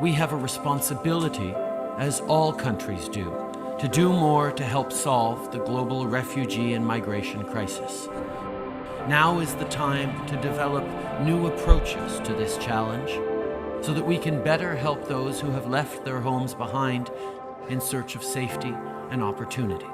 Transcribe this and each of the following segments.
We have a responsibility, as all countries do, to do more to help solve the global refugee and migration crisis. Now is the time to develop new approaches to this challenge so that we can better help those who have left their homes behind in search of safety and opportunity.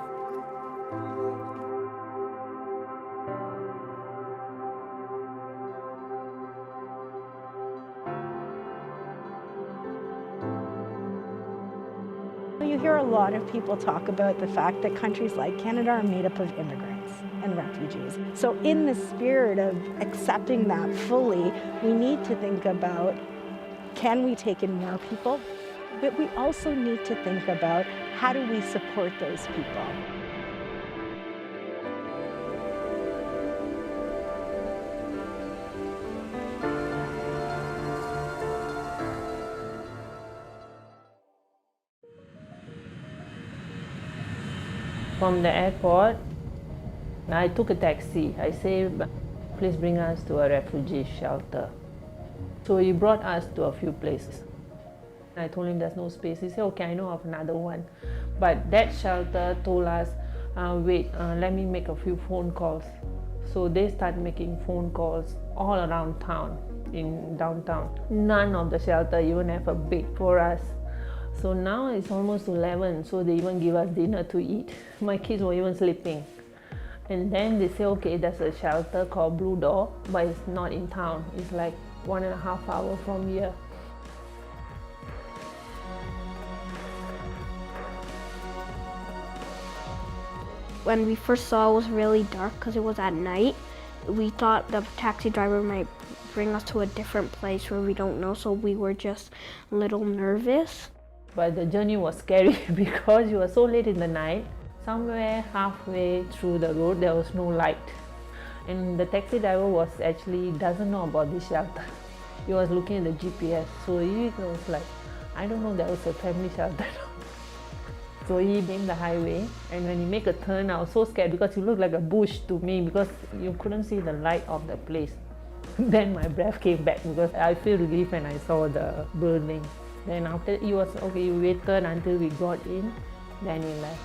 You hear a lot of people talk about the fact that countries like Canada are made up of immigrants and refugees. So in the spirit of accepting that fully, we need to think about, can we take in more people? But we also need to think about, how do we support those people? From the airport, I took a taxi. I said, please bring us to a refugee shelter. So he brought us to a few places. I told him there's no space. He said, okay, I know of another one. But that shelter told us, wait, let me make a few phone calls. So they started making phone calls all around town, in downtown. None of the shelter even have a bed for us. So now it's almost 11, so they even give us dinner to eat. My kids were even sleeping. And then they say, okay, there's a shelter called Blue Door, but it's not in town. It's like 1.5 hours from here. When we first saw, it was really dark because it was at night. We thought the taxi driver might bring us to a different place where we don't know, so we were just a little nervous. But the journey was scary because it was so late in the night. Somewhere halfway through the road, there was no light. And the taxi driver doesn't know about this shelter. He was looking at the GPS, so he was like, I don't know, there was a family shelter. So he named the highway, and when he made a turn, I was so scared because it looked like a bush to me because you couldn't see the light of the place. Then my breath came back because I feel relief when I saw the building. Then after he was okay, he waited until we got in, then he left.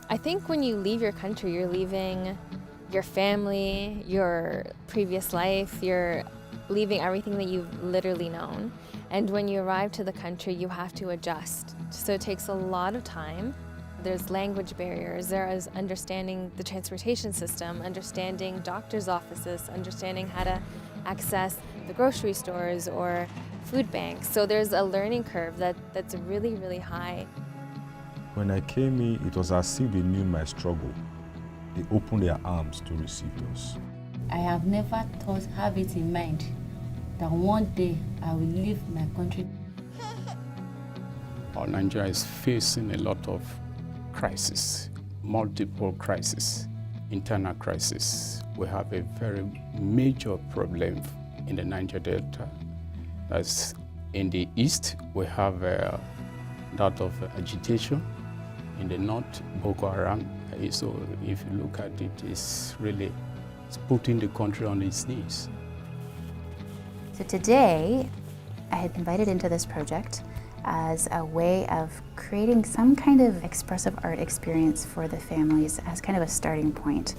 I think when you leave your country, you're leaving your family, your previous life, you're leaving everything that you've literally known. And when you arrive to the country, you have to adjust. So it takes a lot of time. There's language barriers, there is understanding the transportation system, understanding doctor's offices, understanding how to access the grocery stores or food banks. So there's a learning curve that's really, really high. When I came in, it was as if they knew my struggle. They opened their arms to receive us. I have never have it in mind that one day I will leave my country. Nigeria is facing a lot of crises, multiple crises, internal crisis. We have a very major problem in the Niger Delta. That's in the east, we have a lot of agitation. In the north, Boko Haram. So if you look at it, it's putting the country on its knees. So today, I had invited into this project as a way of creating some kind of expressive art experience for the families as kind of a starting point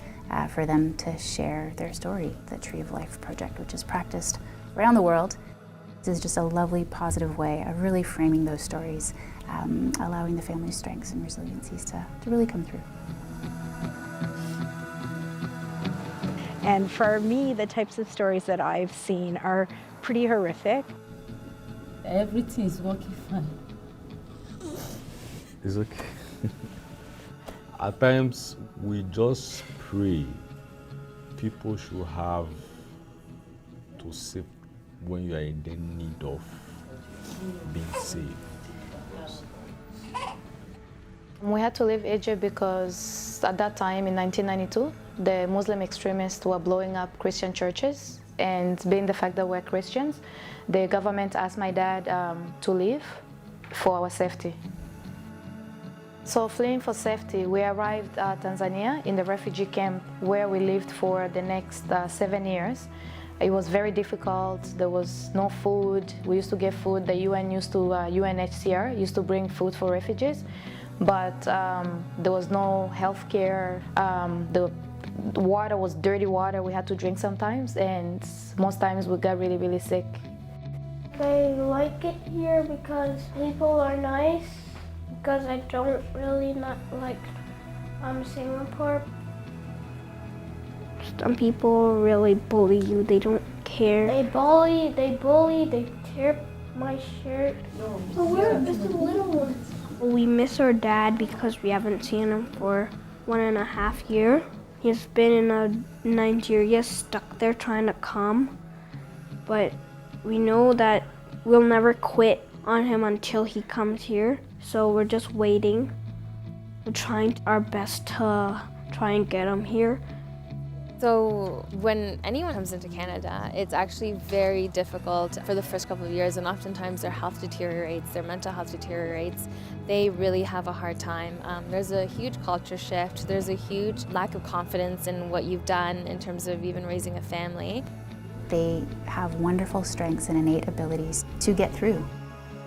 for them to share their story. The Tree of Life project, which is practiced around the world. This is just a lovely, positive way of really framing those stories, allowing the family's strengths and resiliencies to really come through. And for me, the types of stories that I've seen are pretty horrific. Everything is working fine. It's okay. At times, we just pray people should have to save when you are in the need of being saved. We had to leave Egypt because at that time in 1992, the Muslim extremists were blowing up Christian churches and being the fact that we're Christians, the government asked my dad to leave for our safety. So fleeing for safety, we arrived at Tanzania in the refugee camp where we lived for the next 7 years. It was very difficult. There was no food. We used to get food. The UNHCR used to bring food for refugees, but there was no health care. The water was dirty water we had to drink sometimes, and most times we got really, really sick. I like it here because people are nice, because I don't really not like Singapore. Some people really bully you, they don't care. They bully, they tear my shirt. No, we're just the little ones. We miss our dad because we haven't seen him for 1.5 years. He's been in Nigeria, stuck there trying to come. But we know that we'll never quit on him until he comes here. So we're just waiting. We're trying our best to try and get him here. So when anyone comes into Canada, it's actually very difficult for the first couple of years, and oftentimes their health deteriorates, their mental health deteriorates. They really have a hard time. There's a huge culture shift. There's a huge lack of confidence in what you've done in terms of even raising a family. They have wonderful strengths and innate abilities to get through.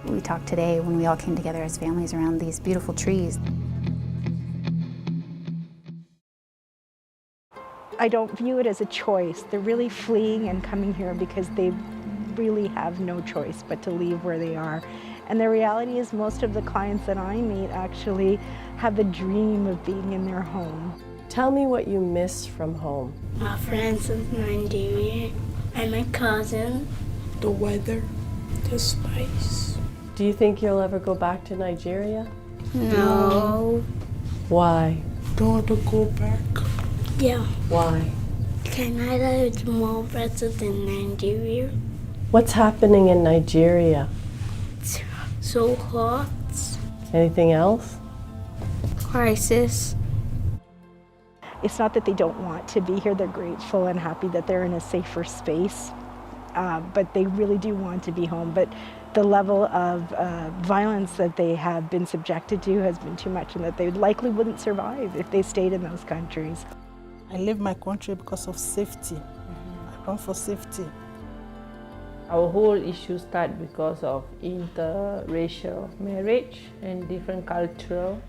We talked today when we all came together as families around these beautiful trees. I don't view it as a choice. They're really fleeing and coming here because they really have no choice but to leave where they are. And the reality is most of the clients that I meet actually have a dream of being in their home. Tell me what you miss from home. My friends in Nigeria and my cousin. The weather, the spice. Do you think you'll ever go back to Nigeria? No. Why? Don't want to go back. Yeah. Why? Canada is more better than Nigeria. What's happening in Nigeria? It's so hot. Anything else? Crisis. It's not that they don't want to be here. They're grateful and happy that they're in a safer space, but they really do want to be home. But the level of violence that they have been subjected to has been too much, and that they likely wouldn't survive if they stayed in those countries. I leave my country because of safety. I run for safety. Our whole issue starts because of interracial marriage and different cultural.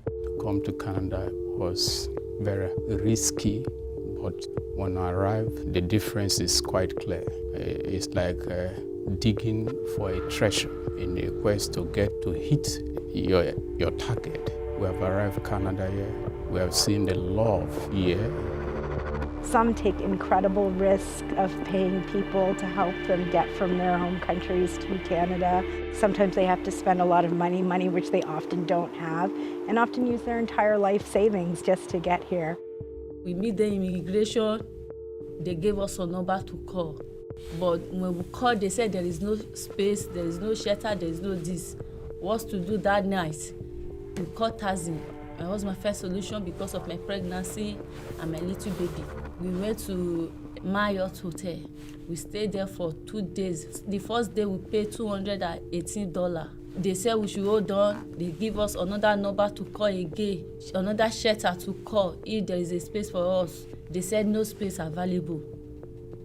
To come to Canada was very risky, but when I arrived, the difference is quite clear. It's like digging for a treasure in a quest to get to hit your target. We have arrived in Canada here. We have seen the love here. Some take incredible risk of paying people to help them get from their home countries to Canada. Sometimes they have to spend a lot of money which they often don't have, and often use their entire life savings just to get here. We meet the immigration, they gave us a number to call. But when we called, they said there is no space, there is no shelter, there is no this. What's to do that night? We called taxi. That was my first solution because of my pregnancy and my little baby. We went to Marriott Hotel. We stayed there for 2 days. The first day we paid $218. They said we should hold on. They give us another number to call again, another shelter to call if there is a space for us. They said no space available.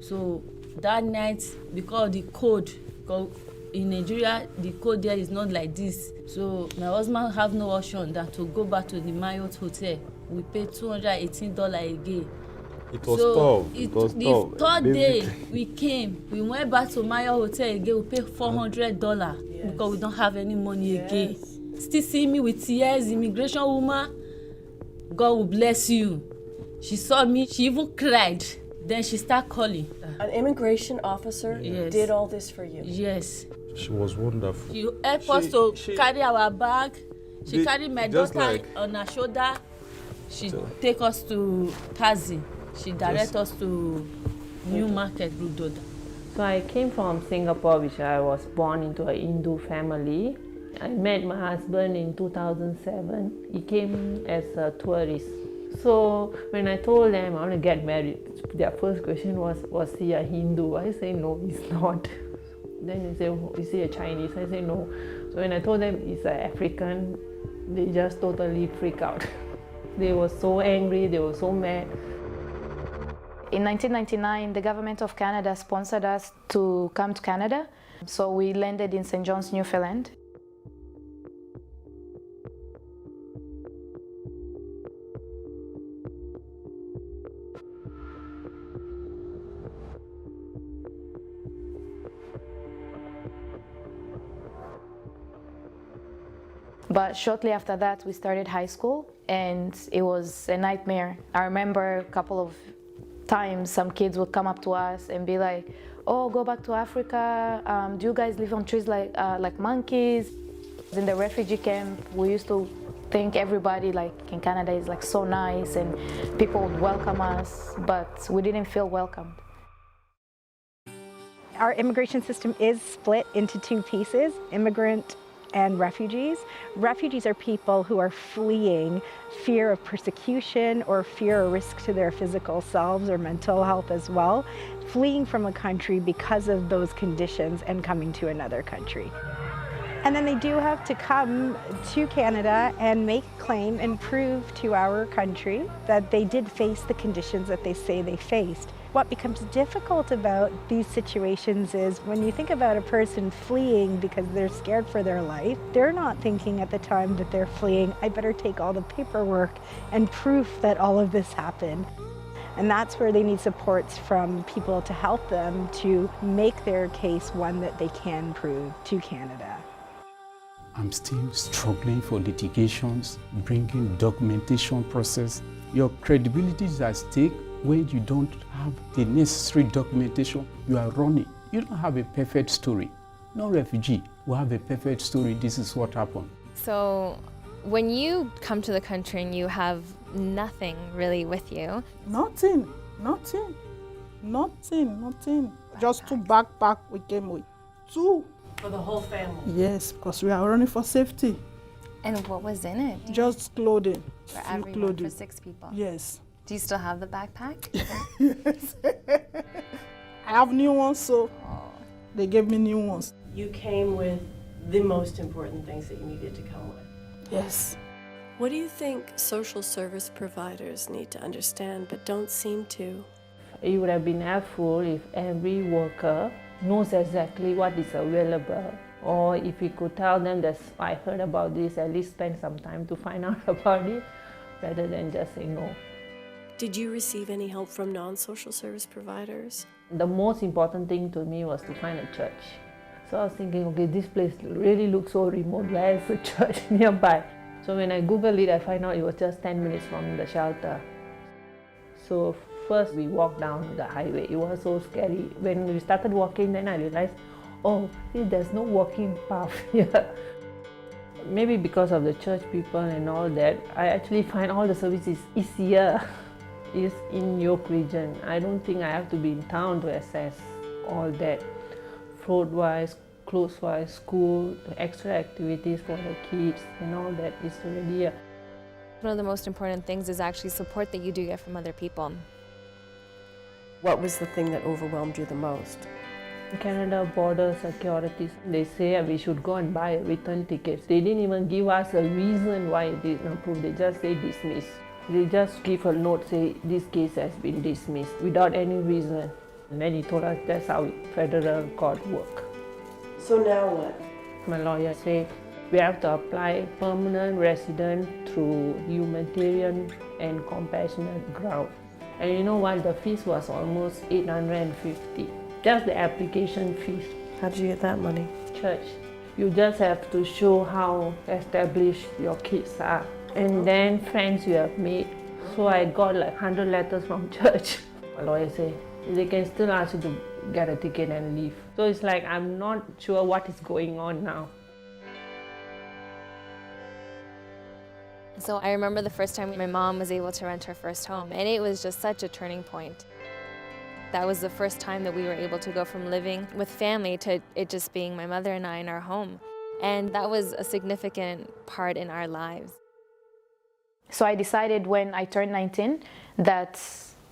So that night, because of the code, because in Nigeria, the code there is not like this. So my husband have no option than to go back to the Marriott Hotel. We paid $218 again. It was tough. The third day we came, we went back to Marriott Hotel again. We paid $400 because we don't have any money again. Still see me with tears, immigration woman. God will bless you. She saw me, she even cried. Then she started calling. An immigration officer did all this for you? Yes. She was wonderful. She helped us to carry our bag. She carried my daughter on her shoulder. She take us to Tazi. She direct us to New Market, Rerooted. So I came from Singapore, which I was born into a Hindu family. I met my husband in 2007. He came as a tourist. So when I told them I want to get married, their first question was he a Hindu? I say, no, he's not. Then they say, oh, is he a Chinese? I say, no. So when I told them he's an African, they just totally freak out. They were so angry, they were so mad. In 1999, the government of Canada sponsored us to come to Canada. So we landed in St. John's, Newfoundland. But shortly after that, we started high school, and it was a nightmare. I remember a couple of times some kids would come up to us and be like, oh, go back to Africa. Do you guys live on trees like monkeys? In the refugee camp, we used to think everybody like in Canada is like so nice and people would welcome us, but we didn't feel welcomed. Our immigration system is split into two pieces, immigrant and refugees. Refugees are people who are fleeing fear of persecution or fear or risk to their physical selves or mental health as well, fleeing from a country because of those conditions and coming to another country. And then they do have to come to Canada and make a claim and prove to our country that they did face the conditions that they say they faced. What becomes difficult about these situations is when you think about a person fleeing because they're scared for their life, they're not thinking at the time that they're fleeing, I better take all the paperwork and proof that all of this happened. And that's where they need supports from people to help them to make their case one that they can prove to Canada. I'm still struggling for litigations, bringing documentation process. Your credibility is at stake when you don't have the necessary documentation. You are running. You don't have a perfect story. No refugee will have a perfect story. This is what happened. So when you come to the country and you have nothing really with you. Nothing. Just two backpacks we came with. Two. For the whole family? Yes, because we are running for safety. And what was in it? Just clothing. For everyone, for 6 people? Yes. Do you still have the backpack? Yes. I have new ones, so they gave me new ones. You came with the most important things that you needed to come with. Yes. What do you think social service providers need to understand but don't seem to? It would have been helpful if every worker knows exactly what is available, or if we could tell them that I heard about this, at least spend some time to find out about it, rather than just say no. Did you receive any help from non-social service providers? The most important thing to me was to find a church. So I was thinking, okay, this place really looks so remote, where is the church nearby? So when I Googled it, I found out it was just 10 minutes from the shelter. So first we walked down the highway. It was so scary. When we started walking, then I realized, oh, see, there's no walking path here. Maybe because of the church people and all that, I actually find all the services easier. Is in York region. I don't think I have to be in town to access all that. Food-wise, clothes-wise, school, extra activities for the kids and all that is already here. One of the most important things is actually support that you do get from other people. What was the thing that overwhelmed you the most? Canada border securities, they say we should go and buy return tickets. They didn't even give us a reason why it didn't approve. They just say dismiss. They just give a note, say this case has been dismissed without any reason. And then he told us that's how federal court work. So now what? My lawyer said we have to apply permanent resident through humanitarian and compassionate ground. And you know what? The fees was almost $850. Just the application fees. How did you get that money? Church. You just have to show how established your kids are. And then friends you have made. So I got like 100 letters from church. My lawyer said, they can still ask you to get a ticket and leave. So it's like, I'm not sure what is going on now. So I remember the first time my mom was able to rent her first home, and it was just such a turning point. That was the first time that we were able to go from living with family to it just being my mother and I in our home. And that was a significant part in our lives. So I decided when I turned 19 that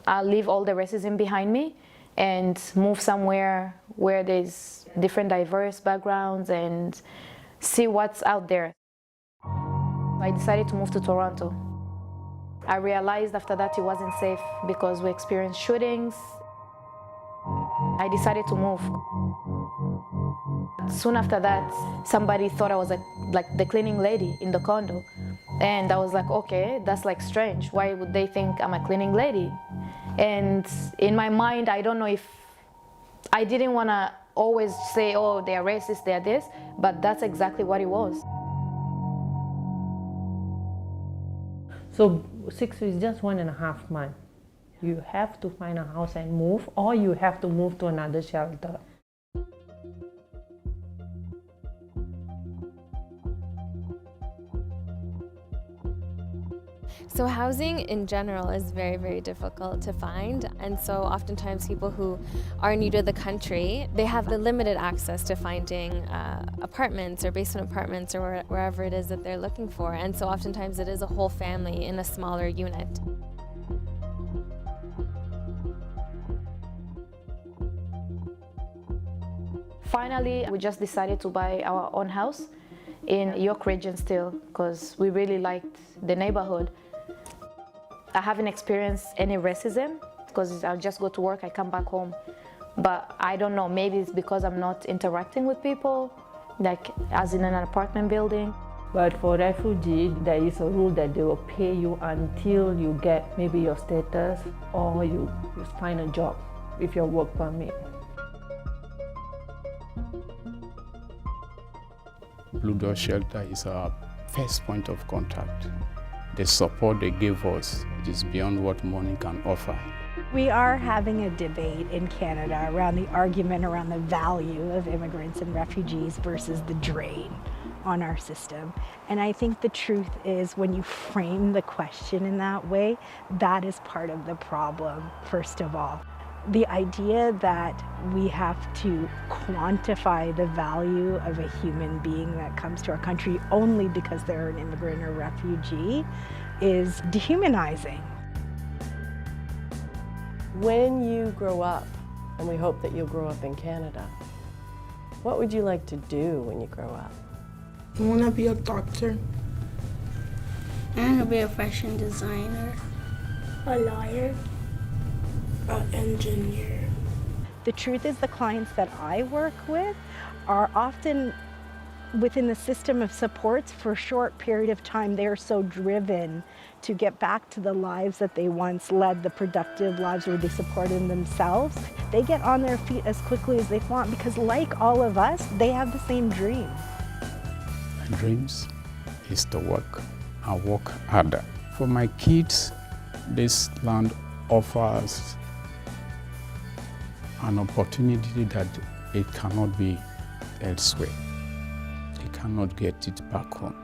I'll leave all the racism behind me and move somewhere where there's different diverse backgrounds and see what's out there. I decided to move to Toronto. I realized after that it wasn't safe because we experienced shootings. I decided to move. Soon after that, somebody thought I was like the cleaning lady in the condo. And I was like, okay, that's like strange. Why would they think I'm a cleaning lady? And in my mind, I don't know if I didn't want to always say, oh, they're racist, they're this, but that's exactly what it was. So 6 weeks, just 1.5 months. You have to find a house and move, or you have to move to another shelter. So housing in general is very, very difficult to find. And so oftentimes people who are new to the country, they have limited access to finding apartments or basement apartments or wherever it is that they're looking for. And so oftentimes it is a whole family in a smaller unit. Finally, we just decided to buy our own house in York region still because we really liked the neighborhood. I haven't experienced any racism because I just go to work, I come back home. But I don't know, maybe it's because I'm not interacting with people, like as in an apartment building. But for refugee, there is a rule that they will pay you until you get maybe your status or you find a job with your work permit. Blue Dot Shelter is our first point of contact. The support they give us is beyond what money can offer. We are having a debate in Canada around the argument around the value of immigrants and refugees versus the drain on our system. And I think the truth is when you frame the question in that way, that is part of the problem, first of all. The idea that we have to quantify the value of a human being that comes to our country only because they're an immigrant or refugee is dehumanizing. When you grow up, and we hope that you'll grow up in Canada, what would you like to do when you grow up? I want to be a doctor. I want to be a fashion designer, a lawyer, an engineer. The truth is the clients that I work with are often within the system of supports for a short period of time. They are so driven to get back to the lives that they once led, the productive lives where they supported themselves. They get on their feet as quickly as they want because like all of us, they have the same dream. My dreams is to work and work harder. For my kids, this land offers an opportunity that it cannot be elsewhere. They cannot get it back home.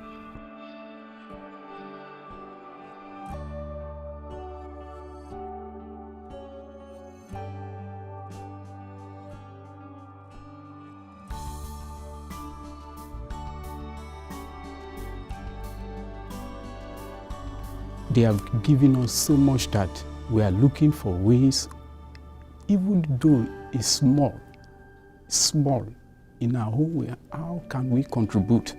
They have given us so much that we are looking for ways, even though it's small in our own way, how can we contribute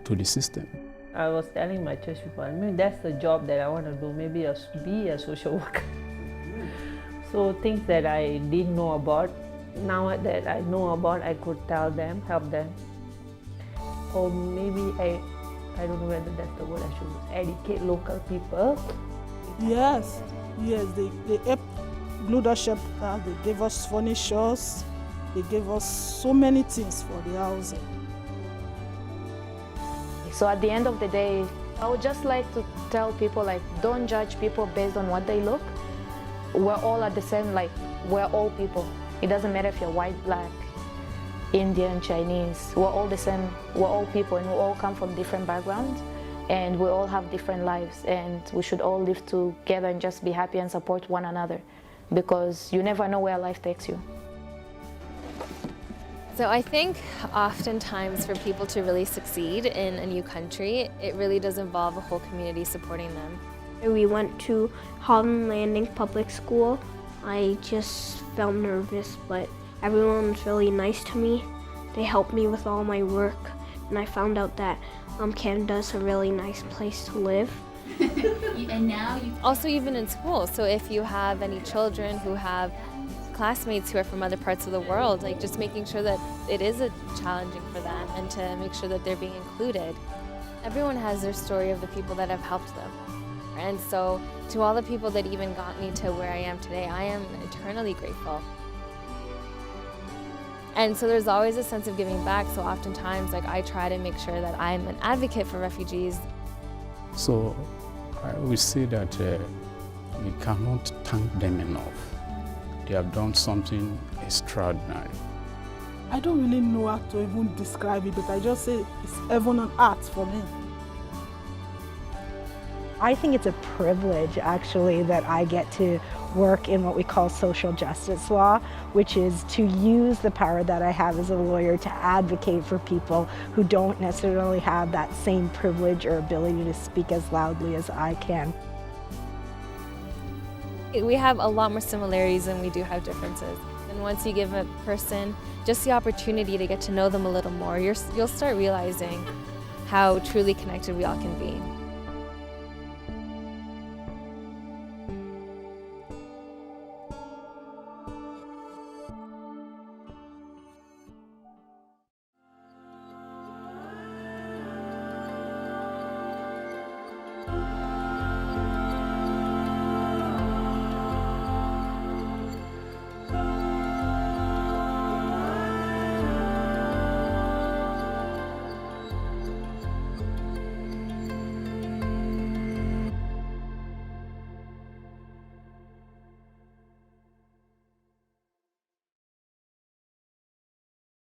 to the system? I was telling my church people, I mean, that's the job that I want to do, maybe be a social worker. So things that I didn't know about, now that I know about, I could tell them, help them. Or maybe I don't know whether that's the word I should use, educate local people. Yes, they help Blue Dot Shelter. They gave us furnitures. They gave us so many things for the housing. So at the end of the day, I would just like to tell people, like, don't judge people based on what they look. We're all at the same, like, we're all people. It doesn't matter if you're white, black, Indian, Chinese. We're all the same. We're all people and we all come from different backgrounds and we all have different lives and we should all live together and just be happy and support one another because you never know where life takes you. So I think oftentimes for people to really succeed in a new country, it really does involve a whole community supporting them. We went to Holland Landing Public School. I just felt nervous, but everyone was really nice to me. They helped me with all my work, and I found out that Canada's a really nice place to live. And now also even in school, so if you have any children who have classmates who are from other parts of the world, like just making sure that it is challenging for them and to make sure that they're being included. Everyone has their story of the people that have helped them. And so to all the people that even got me to where I am today, I am eternally grateful. And so there's always a sense of giving back, so oftentimes I try to make sure that I'm an advocate for refugees. So I will say that we cannot thank them enough. They have done something extraordinary. I don't really know how to even describe it, but I just say it's heaven on earth for me. I think it's a privilege, actually, that I get to work in what we call social justice law, which is to use the power that I have as a lawyer to advocate for people who don't necessarily have that same privilege or ability to speak as loudly as I can. We have a lot more similarities than we do have differences. And once you give a person just the opportunity to get to know them a little more, you'll start realizing how truly connected we all can be.